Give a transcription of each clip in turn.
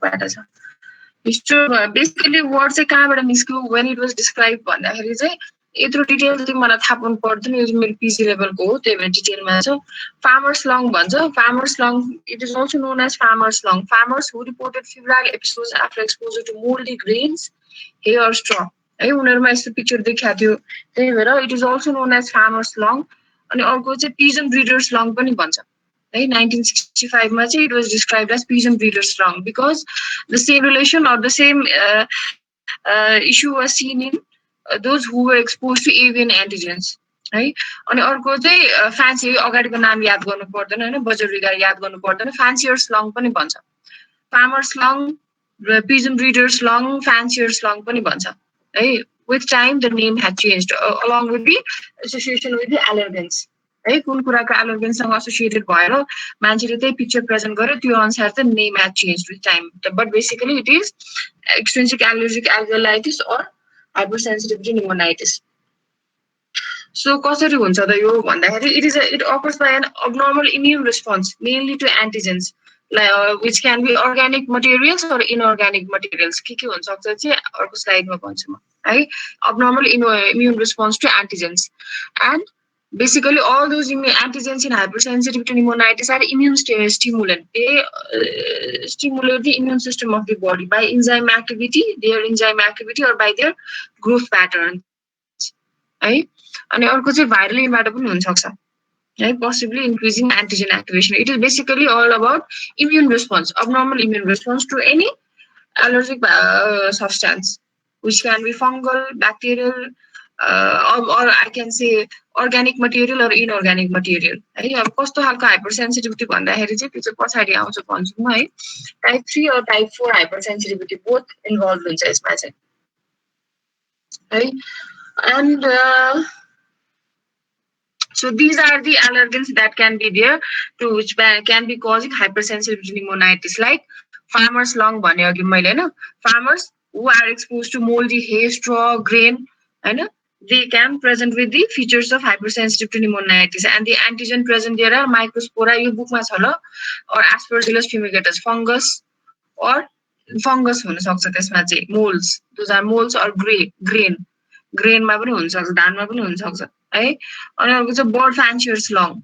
बाट छ history basically word चाहिँ कहाँबाट निस्क्यो when it was described भन्दाखेरि चाहिँ यत्रो डिटेल चाहिँ मलाई थाहा पाउनु पर्दैन यो मेरो पिजी लेभलको हो त्यही भएर डिटेलमा छ farmers lung भन्छ farmers lung it is also known as farmers lung farmers who reported febrile episodes after exposure to moldy grains hay or straw है उनीहरुमा यस्तो पिक्चर देखाएको थियो त्यही भएर it is also known as farmers lung अनि अर्को चाहिँ pigeon breeders lung पनि भन्छ है 1965 मा चाहिँ it was described as pigeon breeders lung because the same relation or the same issue was seen in those who were exposed to avian antigens है अनि अर्को चाहिँ फ्यान्सी अगाडिको नाम याद गर्नु पर्दैन हैन बजरिगा याद गर्नु पर्दैन फ्यान्सियर्स लङ पनि भन्छ फार्मर्स लङ र पिजन ब्रिडर्स लङ फ्यान्सियर्स लङ पनि भन्छ है with time the name had changed along with the association with the allergens है कुन कुराको एलर्जेनसँग एसोसिएटेड भएर मान्छेले त्यही पिक्चर प्रेजेन्ट गर्यो त्यो अनुसार चाहिँ name has changed with time but basically it is extrinsic allergic alveolitis or hypersensitivity pneumonitis so कसरी हुन्छ त यो भन्दाखेरि it occurs by an abnormal immune response mainly to antigens which can be organic materials or inorganic materials के हुन सक्छ चाहिँ अर्को स्लाइडमा भन्छु म है abnormal immune response to antigens and basically all those antigens in hypersensitivity pneumonitis are immune stimulant they stimulate the immune system of the body by enzyme activity or by their growth patterns है अनि अर्को चाहिँ viral इनबाट पनि हुन सक्छ possibly increasing antigen activation. It is basically all about immune response, abnormal immune response to any allergic substance, which can be fungal, bacterial, or I can say organic material or inorganic material. है अब कस्तो खालको hypersensitivity भन्दाखेरि चाहिँ त्यो चाहिँ पछाडी आउँछ भन्छु म है type 3 or type 4 hypersensitivity both involved हुन्छ यसमा चाहिँ है and so these are the allergens that can be there to which can be causing hypersensitivity pneumonitis like farmers lung भने अघि मैले हैन farmers who are exposed to moldy hay straw grain हैन they can present with the features of hypersensitivity pneumonitis and the antigen present there are microspora यो बुकमा छ ल or aspergillus fumigatus fungus or fungus हुन सक्छ त्यसमा चाहिँ moles those are moles or grainमा पनि हुन सक्छ धानमा पनि हुन सक्छ है अनि अर्को चाहिँ बर्ड फ्यान्सियर्स लङ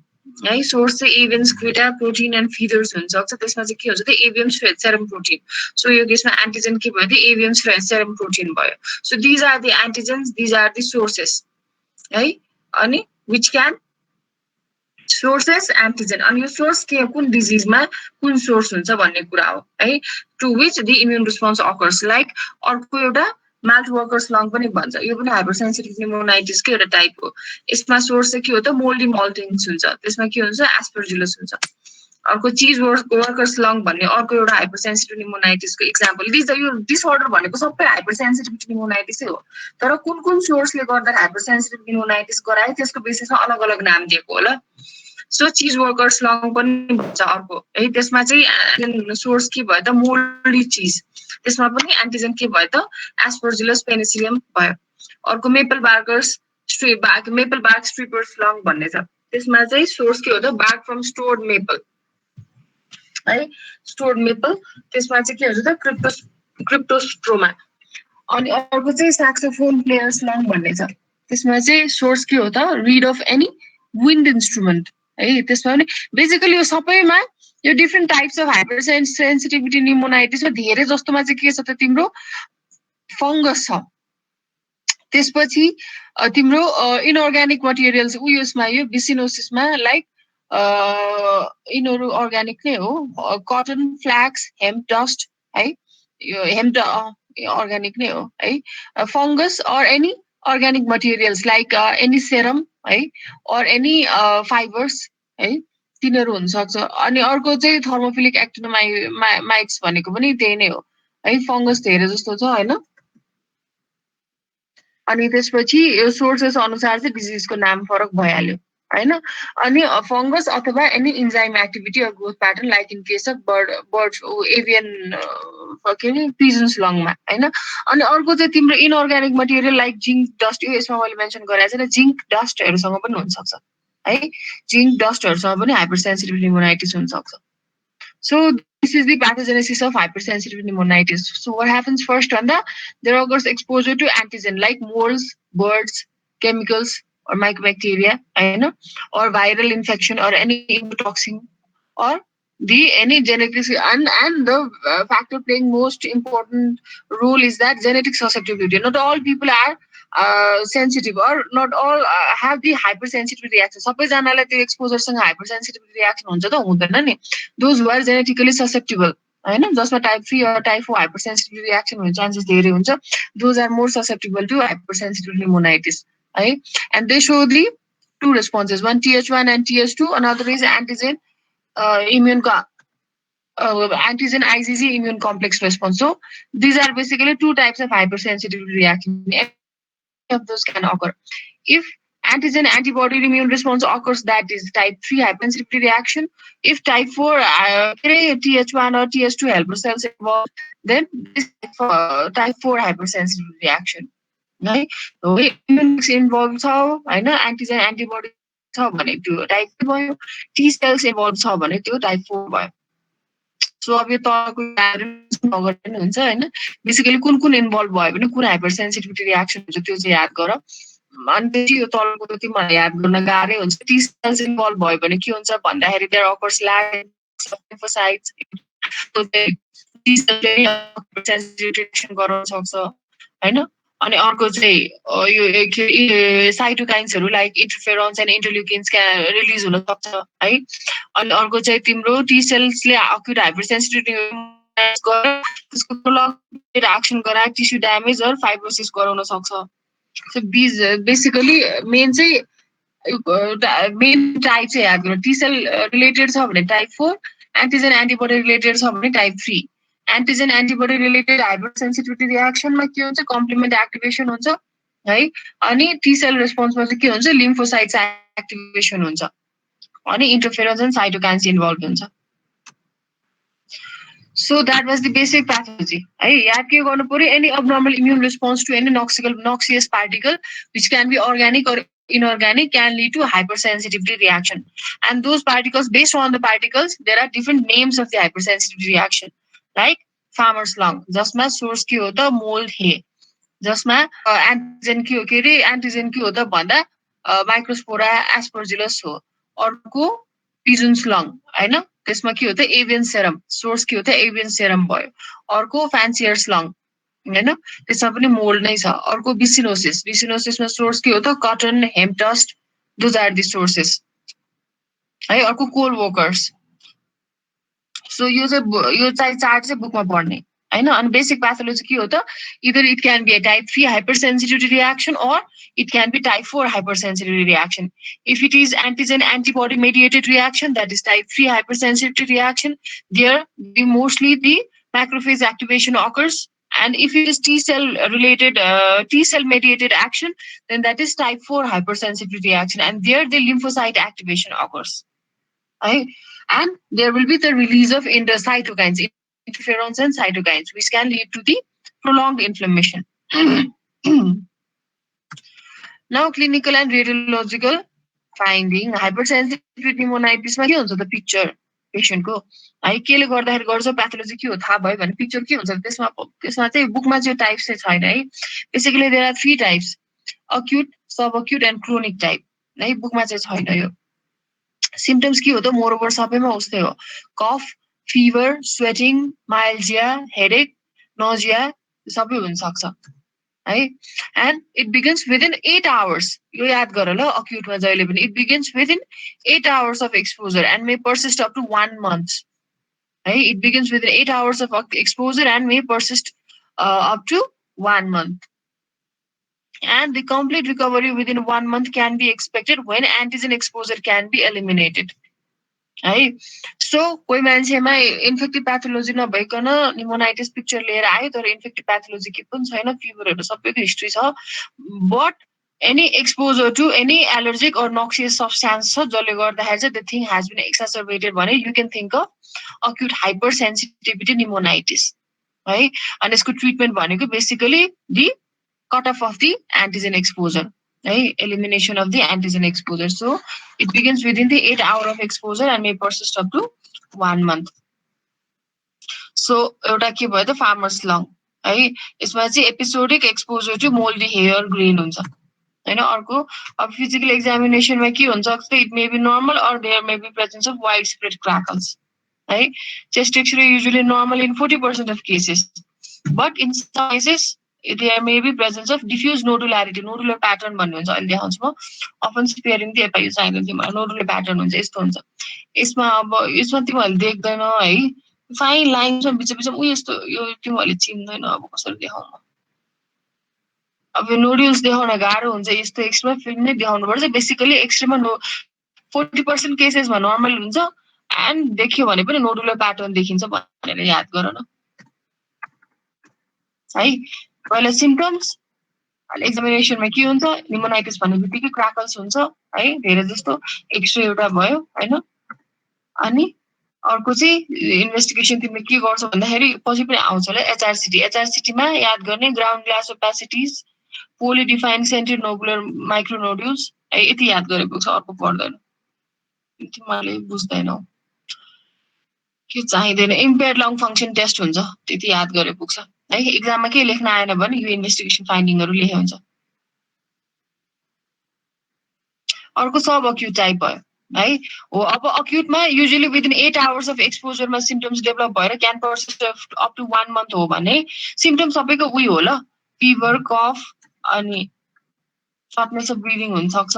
है सोर्स चाहिँ एभियन स्क्विटा प्रोटिन एन्ड फिदर्स हुन सक्छ त्यसमा चाहिँ के हुन्छ त एभियम सेरम प्रोटिन सो यो केसमा एन्टिजन के भयो त एभियम सेरम प्रोटिन भयो so these are the antigens these are the sources है अनि विच क्यान सोर्सेस एन्टिजन अनि यो सोर्स के कुन डिजिजमा कुन सोर्स हुन्छ भन्ने कुरा हो है to which the immune response occurs like अर्को एउटा माल्ट वर्कर्स लङ पनि भन्छ यो पनि हाइपरसेन्सिटिभ निमोनाइटिसको एउटा टाइप हो यसमा सोर्स चाहिँ के हो त मोल्डी मल्टिङ्स हुन्छ त्यसमा के हुन्छ एस्परजिलस हुन्छ अर्को चीज वर्कर्स लङ भन्ने अर्को एउटा हाइपरसेन्सिटिभ निमोनाइटिसको इक्जाम्पल यो डिसअर्डर भनेको सबै हाइपरसेन्सिटिभ निमोनाइटिसै हो तर कुन कुन सोर्सले गर्दा हाइपरसेन्सिटिभ निमोनाइटिस गरायो त्यसको बेसिसमा अलग अलग नाम दिएको होला सो चीज वर्कर्स लङ पनि भन्छ अर्को है त्यसमा चाहिँ सोर्स के भयो त मोल्डी चीज त्यसमा पनि एन्टिजन के भयो त एस्परजिलस पेनिसिलियम भयो अर्को मेपल बार्क स्ट्रिपर्स लङ भन्ने छ त्यसमा चाहिँ सोर्स के हो त बार्क फ्रम स्टोर्ड मेपल है स्टोर्ड मेपल त्यसमा चाहिँ के हुन्छ त क्रिप्टोस्ट्रोमा अनि अर्को चाहिँ साक्सोफोन प्लेयर्स लङ भन्ने छ त्यसमा चाहिँ सोर्स के हो त reed of any wind instrument है त्यसमा पनि बेसिकली यो सबैमा यो डिफ्रेन्ट टाइप्स अफ हाइपरसेन्सिटिभिटी निमोनाइटिसमा धेरै जस्तोमा चाहिँ के छ त तिम्रो फंगस छ त्यसपछि तिम्रो इनअर्ग्यानिक मटेरियल्स उयसमा यो बिसिनोसिसमा लाइक यिनीहरू अर्ग्यानिक नै हो कटन फ्ल्याक्स हेम्प डस्ट है यो हेम्प अर्ग्यानिक नै हो है fungus or any organic materials like any serum है or any fibers है तिनीहरू हुन सक्छ अनि अर्को चाहिँ थर्मोफिलिक एक्टिनोमाइट्स भनेको पनि त्यही नै हो है फंगस धेरै जस्तो छ हैन अनि त्यसपछि यो सोर्सेस अनुसार चाहिँ डिजिजको नाम फरक भइहाल्यो हैन अनि फंगस अथवा any enzyme activity or growth pattern like in case of bird avian pigeons लङमा हैन अनि अर्को चाहिँ तिम्रो inorganic material like zinc dust यो यसमा मैले मेन्सन गरेको छैन जिङ्क डस्टहरुसँग पनि हुन सक्छ है जिङ्क डस्टहरुसँग पनि हाइपरसेन्सिटिभ निमोनाइटिस हुन सक्छ So this is the pathogenesis of hypersensitive pneumonitis. So what happens first on there occurs exposure to antigen like moles, birds, chemicals, or mycobacteria, I know, or viral infection or any endotoxin, or the any genetics, and the factor playing most important role is that genetic susceptibility. Not all people are sensitive, or not all have the hypersensitivity reaction. सबैजनालाई त्यो एक्सपोजरसँग hypersensitivity reaction हुन्छ त हुँदैन नि. Those who are genetically susceptible, होइन, जसमा type 3 or type 4 hypersensitivity reaction हुने chances धेरै हुन्छ, those are more susceptible to hypersensitive pneumonitis, है. And they show the two responses, one Th1 and Th2, another is antigen immune antigen IgG immune complex response. So these are basically two types of hypersensitivity reaction. Any of those can occur. If antigen antibody immune response occurs, that is type 3 hypersensitivity reaction. If type 4 Th1 or Th2 helper cells involved, then this is type 4 hypersensitivity reaction. है, हो immune involve छ, होइन, antigen antibody छ भने त्यो type 3 भयो, T cells involve छ भने त्यो टाइप 4 भयो. सो अब यो तलको नगर्नु हुन्छ, होइन. बेसिकली कुन कुन इन्भल्भ भयो भने कुन हाइपर सेन्सिटिभिटी रियाक्सन हुन्छ त्यो चाहिँ याद गर. अनि यो तलको त तिमीलाई याद गर्न गाह्रै हुन्छ. टी सेल्स इन्भल्भ भयो भने के हुन्छ भन्दाखेरि देयर अकर्स lymphocytes, टी सेल्सले सेन्सिटिभिटी गराउन सक्छ, होइन. अनि अर्को चाहिँ यो साइटोकाइन्सहरू like interferons and interleukins release हुन सक्छ, है. अनि अर्को चाहिँ तिम्रो टी सेल्सले अक्युट हाइपरसेन्सिटिभिटी त्यसको रिएक्सन गराएर टिस्यु ड्यामेज र फाइब्रोसिस गराउन सक्छ. सो दिज बेसिकली मेन चाहिँ मेन टाइप चाहिँ याद गर्नु. टी सेल रिलेटेड छ भने टाइप 4, एन्टिजेन एन्टिबडी रिलेटेड छ भने type 3. Antigen antibody related hypersensitivity रिएक्सनमा के हुन्छ, कम्प्लिमेन्ट एक्टिभेसन हुन्छ, है. अनि टी सेल रेस्पोन्समा चाहिँ के हुन्छ, लिम्फोसाइट्स एक्टिभेसन हुन्छ, अनि इन्टरफेरोन्स एन्ड साइटोकाइन्स इन्भल्भ हुन्छ. So that was the basic pathology. है, याद के गर्नु पर्यो, any abnormal immune response to any noxious particle which can be organic or inorganic can lead to hypersensitivity reaction. And those particles, based on the particles, there are different names of the hypersensitivity reaction. Like farmer's lung, जसमा source के हो त mold hay, जसमा antigen के हो, के अरे antigen के हो त भन्दा माइक्रोस्पोरा एस्परजिलस हो. अर्को पिजन्स लङ, होइन, त्यसमा के हो त एभियन सेरम, सोर्स के हो त एभियन सेरम भयो. अर्को फ्यान्सियर्स लङ, होइन, त्यसमा पनि मोल्ड नै छ. अर्को बिसिनोसिस, बिसिनोसिसमा सोर्स के हो त cotton, hemp dust, those are the sources, है. अर्को कोल वोकर्स. सो यो चाहिँ चार्ट चाहिँ बुकमा पढ्ने, होइन. अनि बेसिक प्याथोलोजी के हो त, either it can be a type 3 hypersensitivity reaction or it can be type 4 hypersensitivity reaction. If it is antigen antibody mediated reaction, that is type 3 hypersensitivity reaction, there mostly the macrophage activation occurs. And if it is T cell related, T cell mediated action, then that is type 4 hypersensitivity reaction, and there the lymphocyte activation occurs, right? And there will be the release of cytokines, interferons and cytokines, which can lead to the prolonged inflammation. Now, clinical and radiological finding. Hypersensitivity pneumonitis मा के हुन्छ त picture पेशेन्टको, है, केले गर्दाखेरि गर्छ, pathology के हो थाहा भयो भने पिक्चर के हुन्छ त्यसमा त्यसमा चाहिँ बुकमा चाहिँ टाइप्स चाहिँ छैन, है. Basically there are 3 types, acute, sub acute and chronic type, है. बुकमा चाहिँ छैन यो. सिम्पटम्स के हो त मोरोभर सबैमा उस्तै हो, cough, fever, sweating, myalgia, headache, nausea सबै हुन सक्छ, है. And it begins within 8 hours. यो याद गर ल, अक्युटमा जहिले पनि it begins within 8 hours of exposure and may persist up to 1 month, है. It begins within 8 hours of exposure and may persist up to 1 month. And the complete recovery within 1 month can be expected when antigen exposure can be eliminated, है. So कोही मान्छेमा infective pathology नभइकन pneumonitis picture लिएर आयो, तर infective pathology के पनि छैन, फिभरहरू सबैको हिस्ट्री छ, but any exposure to any allergic or noxious substance छ जसले गर्दाखेरि चाहिँ the thing has been exacerbated भने you can think of acute hypersensitivity pneumonitis, है. अनि यसको ट्रिटमेन्ट भनेको basically the cut off of the antigen exposure, right? Elimination of the antigen exposure. So it begins within the 8 hour of exposure and may persist up to 1 month. So एउटा के भयो त farmer's lung है, यसमा चाहिँ episodic exposure to mouldy hay grain हुन्छ होइन। अर्को अब फिजिकल एक्जामिनेसनमा के हुन्छ, it may be normal or there may be presence of widespread crackles है। Chest X ray usually normal in 40% of cases, but in some cases there may be presence of diffuse nodularity, nodular pattern भन्ने हुन्छ, अहिले देखाउँछु म। Often स्पेयरिङ चाहिँ यता यो चाहिँदैन तिमीलाई, नोडुलर प्याटर्न हुन्छ, यस्तो हुन्छ। यसमा अब यसमा तिमीहरूले देख्दैन है, फाइन लाइन्स बिच बिचमा ऊ यस्तो, यो तिमीहरूले चिन्दैन, अब कसरी देखाउनु। अब यो नोड्युल्स देखाउन गाह्रो हुन्छ, यस्तो एक्सरेमा फिल्म नै देखाउनुपर्छ। बेसिकली एक्सरेमा 40% केसेसमा नर्मल हुन्छ, एन्ड देखियो भने पनि नोडुलर प्याटर्न देखिन्छ भनेर याद गर न है। पहिला सिम्पटम्स, एक्जामिनेसनमा के हुन्छ, निमोनाइटिस भन्ने बित्तिकै क्राकल्स हुन्छ है, धेरै जस्तो। एक्सरे एउटा भयो होइन। अनि अर्को चाहिँ इन्भेस्टिगेसन तिमीले के गर्छौ भन्दाखेरि पछि पनि आउँछ होला, एचआरसिटी। एचआरसिटीमा याद गर्ने ग्राउन्ड ग्लास ओपेसिटिज, पोली डिफाइन्ड सेन्टेड नोबुलर माइक्रोनोड्युल्स है, यति याद गरे पुग्छ, अर्को पर्दैन, तिमीहरूले बुझ्दैनौ के चाहिँदैन। इम्पेयर्ड लङ फङ्सन टेस्ट हुन्छ, त्यति याद गरे पुग्छ है। एक्जाममा के लेख्न आएन भने यो इन्भेस्टिगेसन फाइन्डिङहरू लेखे हुन्छ। अर्को सब अक्युट टाइप भयो है। हो अब अक्युटमा युजुअली विदिन 8 hours अफ एक्सपोजरमा सिम्टम्स डेभलप भएर can persist up to 1 month हो भने सिम्टम सबैको उयो हो ल, फिभर, कफ, अनि सर्टनेस अफ ब्रिदिङ हुनसक्छ,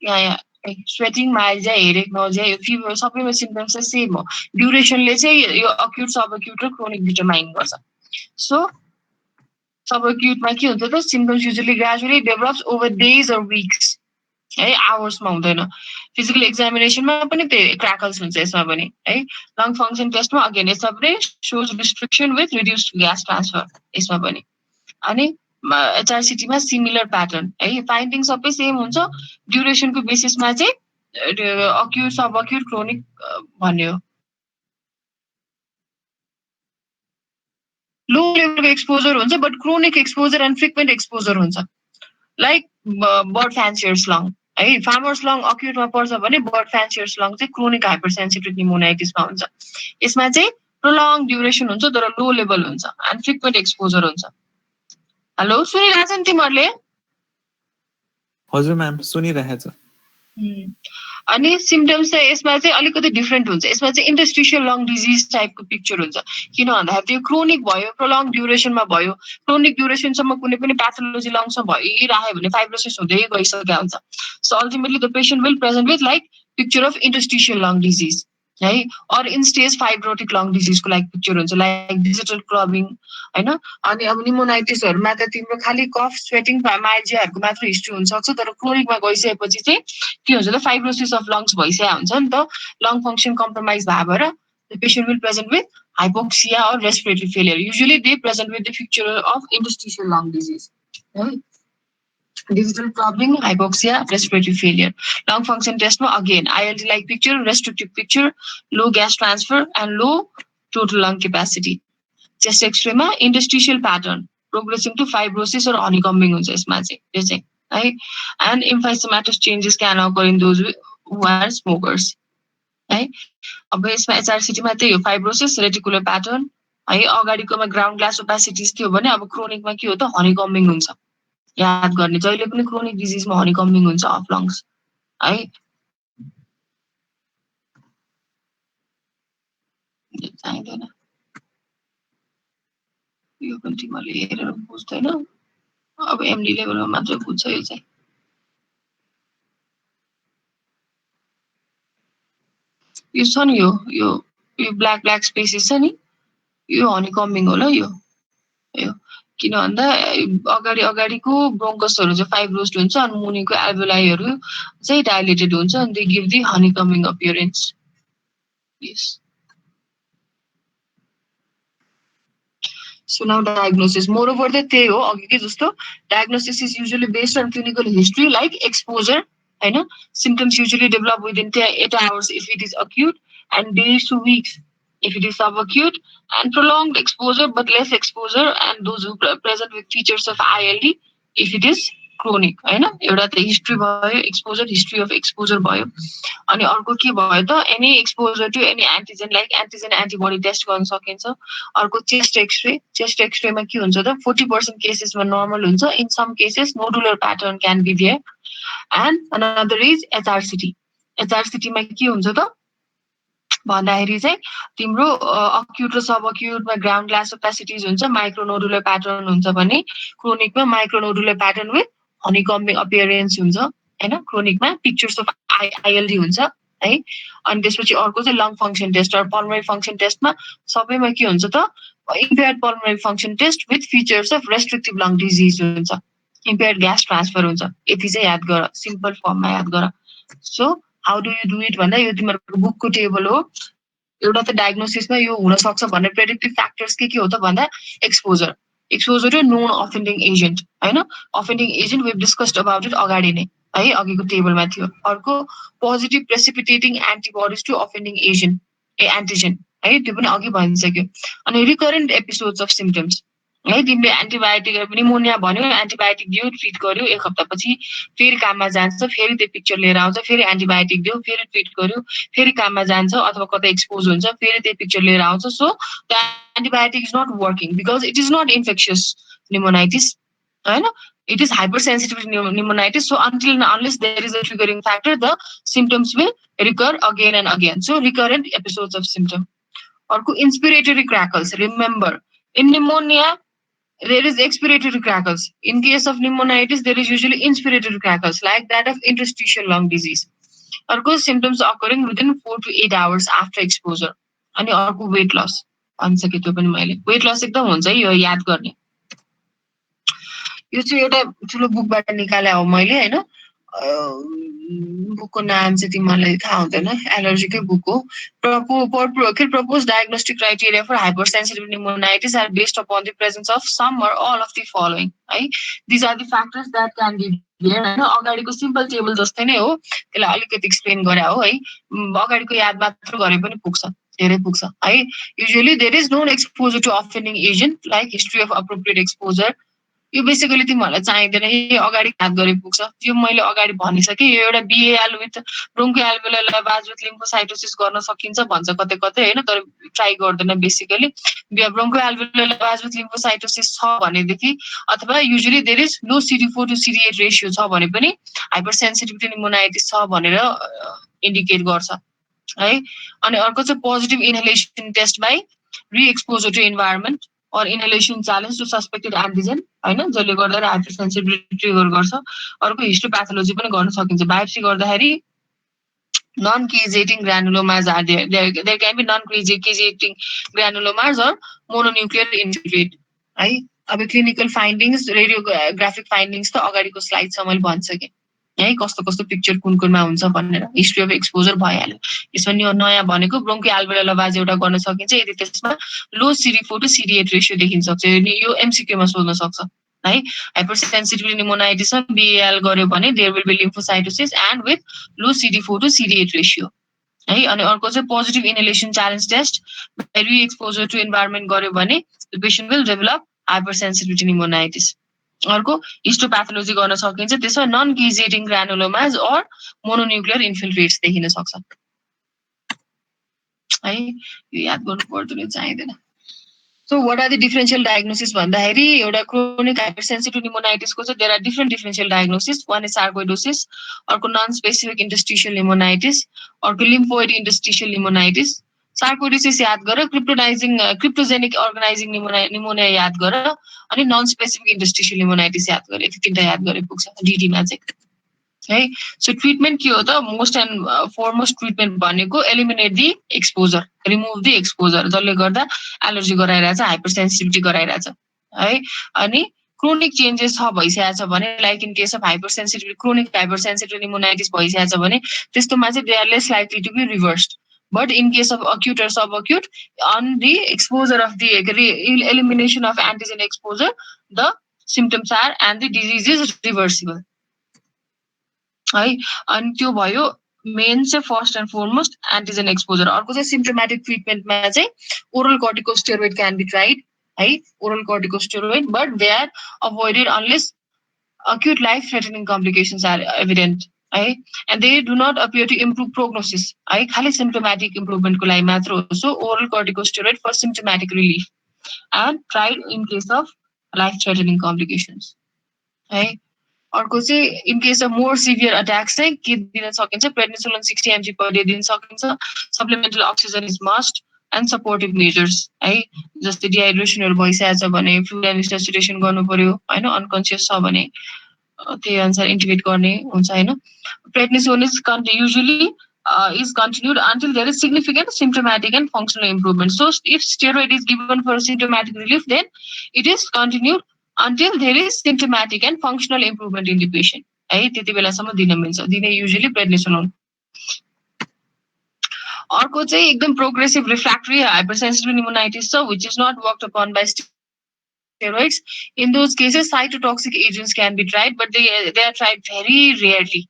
यहाँ स्वेटिङ, माइल्ड, हेरेक, नजिया, यो फिभर सबैमा सिम्टम्स चाहिँ सेम हो। ड्युरेसनले चाहिँ यो अक्युट, सब अक्युट र क्रोनिक डिटरमाइन गर्छ। सो सब अक्युटमा के हुन्छ त, symptoms usually gradually develops over days or weeks है, आवर्समा हुँदैन। फिजिकल एक्जामिनेसनमा पनि त्यही क्र्याकल्स हुन्छ यसमा पनि है। लङ फङ्सन टेस्टमा अगेन यसमा पनि shows restriction with reduced gas transfer यसमा पनि। अनि एचआरसिटीमा सिमिलर प्याटर्न है, फाइन्डिङ सबै सेम हुन्छ। ड्युरेसनको बेसिसमा चाहिँ अक्युट, सब अक्युट, क्रोनिक भन्ने हो। लो लेभलको एक्सपोजर हुन्छ, but chronic exposure and frequent exposure हुन्छ, लाइक बर्ड फ्यान्सियर्स लङ है। फार्मर्स लङ अक्युटमा पर्छ भने बर्ड फ्यान्सियर्स लङ चाहिँ क्रोनिक हाइपरसेन्सिटिभ निमोनाइटिसमा हुन्छ। यसमा चाहिँ प्रोलङ ड्युरेसन हुन्छ तर लो लेभल हुन्छ एन्ड फ्रिक्वेन्ट एक्सपोजर हुन्छ। हेलो, सुनिरहेछ नि तिमीहरूले? हजुर म्याम, सुनिरहेछ। अनि सिम्टम्स चाहिँ यसमा चाहिँ अलिकति डिफ्रेन्ट हुन्छ। यसमा चाहिँ इन्टरस्टिशियल लङ डिजिज टाइपको पिक्चर हुन्छ, किन भन्दाखेरि त्यो क्रोनिक भयो, प्रोलङ ड्युरेसनमा भयो। क्रोनिक ड्युरेसनसम्म कुनै पनि प्याथोलोजी लङ्समा भइराख्यो भने फाइब्रोसिस हुँदै गइसकेको हुन्छ। So ultimately the patient will present with like picture of interstitial lung disease है, or in stage fibrotic lung डिजिजको लाइक पिक्चर हुन्छ, लाइक डिजिटल क्लबिङ होइन। अनि अब निमोनाइटिसहरूमा त तिम्रो खालि कफ, स्वेटिङ, माइल्जियाहरूको मात्र हिस्ट्री हुनसक्छ, तर क्रोनिकमा गइसकेपछि चाहिँ के हुन्छ त, फाइब्रोसिस अफ लङ्स भइसकेको हुन्छ नि त, लङ फङ्सन कम्प्रोमाइज भएर the patient will present with hypoxia or respiratory failure. Usually they present with the picture of interstitial lung disease. Digital clogging, hypoxia, respiratory failure. Lung function test again, ILD-like picture, restrictive picture, low gas transfer, and low total lung capacity. Chest X-ray ma interstitial pattern, progressing to fibrosis or honeycombing हुन्छ यसमा चाहिँ है। And emphysematous changes can occur in those who are smokers है। अब यसमा एचआरसिटीमा त्यही हो, fibrosis, reticular pattern है। अगाडिकोमा ग्राउन्ड ग्लास ओपेसिटिज थियो भने अब क्रोनिकमा के हो त, हनीकम्बिङ हुन्छ। याद गर्ने, जहिले पनि क्रोनिक डिजिजमा हनीकम्बिङ हुन्छ अफ लङ्स है। चाहिँदैन यो पनि तिमीहरूले हेरेर बुझ्दैन, अब एमडी लेभलमा मात्र बुझ्छ यो चाहिँ। यो छ नि, यो ब्ल्याक ब्ल्याक स्पेसेस छ नि, यो हनीकम्बिङ हो ल। यो किन भन्दा अगाडिको ब्रोङ्कसहरू चाहिँ फाइब्रोस्ड हुन्छ, अनि मुनिको एल्भोलाइहरू चाहिँ डाइलेटेड हुन्छ, अनि they give the honeycombing appearance. Yes. So now diagnosis. Moreover, त्यही हो अघिकै जस्तो, diagnosis is usually based on clinical history like exposure होइन। Symptoms usually develop within 8 hours if it is acute, and days to weeks if it is subacute, and prolonged exposure but less exposure, and those who present with features of ILD if it is chronic हैन एउटा त history भयो exposure history of exposure भयो अनि अर्को के भयो त any exposure to any antigen like antigen antibody test गर्न सकिन्छ अर्को चेस्ट एक्सरेमा के हुन्छ त 40% केसेसमा नर्मल हुन्छ in some cases nodular pattern can be there and another is एचआरसिटीमा के हुन्छ त भन्दाखेरि चाहिँ तिम्रो अक्युट र सब अक्युटमा ग्राउन्ड ग्लास ओपेसिटिज हुन्छ माइक्रोनोडुलर प्याटर्न हुन्छ भने क्रोनिकमा माइक्रोनोडुलर प्याटर्न विथ हनीकम्बिङ अपियरेन्स हुन्छ हैन क्रोनिकमा पिक्चर्स अफ आइएलडी हुन्छ है अनि त्यसपछि अर्को चाहिँ लङ फङ्सन टेस्ट र पल्मोनरी फङ्सन टेस्टमा सबैमा के हुन्छ त impaired pulmonary function test with features of restrictive lung disease हुन्छ इम्पेयर्ड ग्यास ट्रान्सफर हुन्छ यति चाहिँ याद गर सिम्पल फर्ममा याद गर so how do you do it भन्दा यो तिमीहरूको बुकको टेबल हो एउटा त डायग्नोसिसमा यो हुन सक्छ भन्ने प्रेडिक्टिभ फ्याक्टर्स के हो त भन्दा exposure to known offending agent हैन offending agent we've discussed about it अगाडि नै है अघिको टेबलमा थियो अर्को positive precipitating antibodies to offending agent antigen है त्यो पनि अघि भनिसक्यो अनि रिकरेन्ट एपिसोड्स अफ सिम्पटम्स है तिमीले एन्टिबायोटिक निमोनिया भन्यो एन्टिबायोटिक दियो ट्रिट गर्यो एक हप्तापछि फेरि काममा जान्छ फेरि त्यो पिक्चर लिएर आउँछ फेरि एन्टिबायोटिक दियो फेरि ट्रिट गर्यो फेरि काममा जान्छ अथवा कतै एक्सपोज हुन्छ फेरि त्यो पिक्चर लिएर आउँछ so the antibiotic is not working because it is not infectious pneumonitis होइन it is hypersensitive pneumonitis so until and unless there is a triggering factor the symptoms will recur again and again so recurrent episodes of symptom or inspiratory crackles remember in pneumonia there is expiratory crackles in case of pneumonitis there is usually inspiratory crackles like that of interstitial lung disease or symptoms occurring within 4 to 8 hours after exposure अनि अर्को weight loss भनिसके त्यो पनि मैले weight loss एकदम हुन्छ है यो याद गर्ने यो चाहिँ एउटा ठुलो बुकबाट निकाले हो मैले हैन बुकको नाम चाहिँ तिमीलाई थाहा हुँदैन एलर्जीकै बुक हो proposed diagnostic criteria for hypersensitive pneumonitis are based upon the presence of some or all of the following है these are the factors that can be there हैन अगाडिको सिम्पल टेबल जस्तै नै हो त्यसलाई अलिकति एक्सप्लेन गरे हो है अगाडिको याद मात्र गरे पनि पुग्छ धेरै पुग्छ है usually there is no exposure to offending agent like history of appropriate exposure यो बेसिकली तिमीहरूलाई चाहिँदैन यो अगाडि याद गरे पुग्छ यो मैले अगाडि भनिसकेँ यो एउटा बिएएल विथ ब्रोन्कोएल्भेओलर भाज विथ लिम्फोसाइटोसिस गर्न सकिन्छ भन्छ कतै कतै हैन तर ट्राई गर्दैन बेसिकली ब्रोन्कोएल्भेओलर भाज विथ लिम्फोसाइटोसिस छ भनेदेखि अथवा usually there is low CD4 to CD8 ratio छ भने पनि हाइपरसेन्सिटिभिटी निमोनाइटिस छ भनेर इन्डिकेट गर्छ है अनि अर्को चाहिँ positive inhalation test by re-exposure to environment or inhalation challenge to suspected antigen हैन जसले गर्दा हाइपरसेन्सिटिभिटी ट्रिगर गर्छ अर्को हिस्टोप्याथोलोजी पनि गर्न सकिन्छ बायोप्सी गर्दाखेरि non caseating granulomas are there can be non caseating granulomas or mononuclear infiltrate है अब क्लिनिकल फाइन्डिङ्स रेडियोग्राफिक फाइन्डिङ्स त अगाडिको स्लाइड मैले भनिसकेँ है कस्तो कस्तो पिक्चर कुन कुनमा हुन्छ भनेर हिस्ट्री अफ एक्सपोजर भइहाल्यो यसमा नयाँ भनेको ब्रोन्कोएल्भेओलर भाज एउटा गर्न सकिन्छ यदि त्यसमा लो CD4 टु CD8 रेशियो देखिन सक्छ यो एमसीक्यूमा सोध्न सक्छ है हाइपरसेन्सिटिभ निमोनाइटिसमा बिएल गर्यो भने there will be lymphocytosis and with low CD4 to CD8 ratio है अनि अर्को चाहिँ positive inhalation challenge test re-exposure to environment गर्यो भने the patient will develop hypersensitivity pneumonitis अर्को हिस्टोप्याथोलोजी गर्न सकिन्छ त्यसमा non-caseating granulomas or mononuclear infiltrates देखिन सक्छ है यो याद गर्नु पर्दैन चाहिँदैन so what are the differential diagnosis भन्दाखेरि एउटा क्रोनिक हाइपरसेन्सिटिभ निमोनाइटिसको चाहिँ there are different differential diagnosis one is sarcoidosis अर्को नन स्पेसिफिक इन्टरस्टिशियल निमोनाइटिस अर्को लिम्फोइड इन्टरस्टिशियल निमोनाइटिस सार्कोइडोसिस याद गर क्रिप्टोजेनिक अर्गनाइजिङ निमोनिया याद गर अनि नन स्पेसिफिक इन्टरस्टिशियल निमोनाइटिस याद गर यति तीनटा याद गरे पुग्छ डीडीमा चाहिँ है सो ट्रिटमेन्ट के हो त मोस्ट एन्ड फरमोस्ट ट्रिटमेन्ट भनेको eliminate the exposure remove the exposure जसले गर्दा एलर्जी गराइरहेछ हाइपरसेन्सिटिभिटी गराइरहेछ है अनि क्रोनिक चेन्जेस छ भइसकेको छ भने like in case of hypersensitive chronic hypersensitive pneumonitis भइसकेको छ भने त्यस्तोमा चाहिँ they are less likely to be reversed but in case of acute or subacute on the exposure of the elimination of antigen exposure the symptoms are and the disease is reversible है अनि त्यो भयो main चाहिँ first and foremost antigen exposure अर्को चाहिँ symptomatic ट्रिटमेन्टमा चाहिँ oral corticosteroid can be tried है oral corticosteroid but they are avoided unless acute life-threatening complications are evident. And they do not appear to improve prognosis. Khali symptomatic improvement ko लागि मात्र हो. So oral corticosteroid for symptomatic relief and tried in case of life-threatening complications. अर्को चाहिँ in case of more severe attacks चाहिँ के दिन सकिन्छ, prednisolone 60 mg पर day दिन सकिन्छ. Supplemental oxygen is must and supportive measures जस्तै डिहाइड्रेसनहरू भइसकेको छ भने फ्लुइड रिससिटेसन गर्नु पर्यो होइन, अनकन्सियस छ भने त्यही अनुसार इन्टिग्रेट गर्ने हुन्छ होइन. Prednisolone is usually is continued until there is significant symptomatic and functional improvement. So if steroid is given for symptomatic relief, then it is continued until there is symptomatic and functional improvement in the patient. त्यति बेलासम्म दिन मिल्छ, दिने usually prednisolone. अर्को चाहिँ एकदम progressive रिफ्र्याक्टरी हाइपरसेन्सिटिभ pneumonitis छ which is not worked upon by steroids. In those cases cytotoxic agents can be tried, but they are tried very rarely.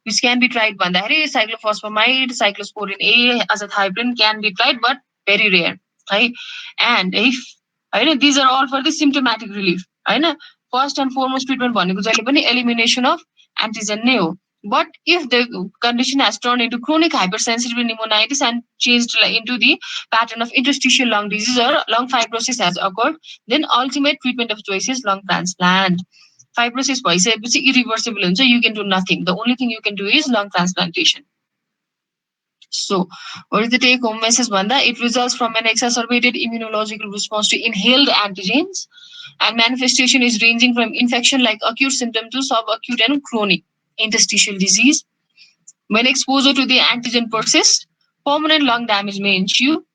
Which can be tried भन्दाखेरि cyclophosphamide, cyclosporin A, azathioprine can be tried, but very rare. And if these are all for the symptomatic relief. First and foremost treatment भनेको जहिले पनि elimination of antigen नै हो. But if the condition has turned into chronic hypersensitive pneumonitis and changed into the pattern of interstitial lung disease or lung fibrosis has occurred, then ultimate treatment of choice is lung transplant. Fibrosis भइसकेपछि irreversible हुन्छ, you can do nothing. The only thing you can do is lung transplantation. So, what is the take-home message? It results from an exacerbated immunological response to inhaled antigens, and manifestation is ranging from infection like acute symptom to subacute and chronic interstitial disease. When exposure to the antigen persists, permanent lung damage may ensue.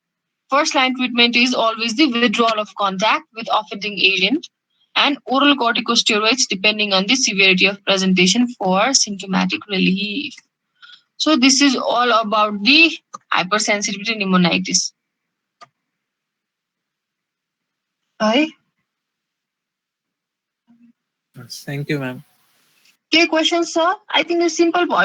First-line treatment is always the withdrawal of contact with offending agent and oral corticosteroids depending on the severity of presentation for symptomatic relief. So this is all about the hypersensitivity pneumonitis. Thank you, ma'am. Okay, questions, sir? I think it's simple point.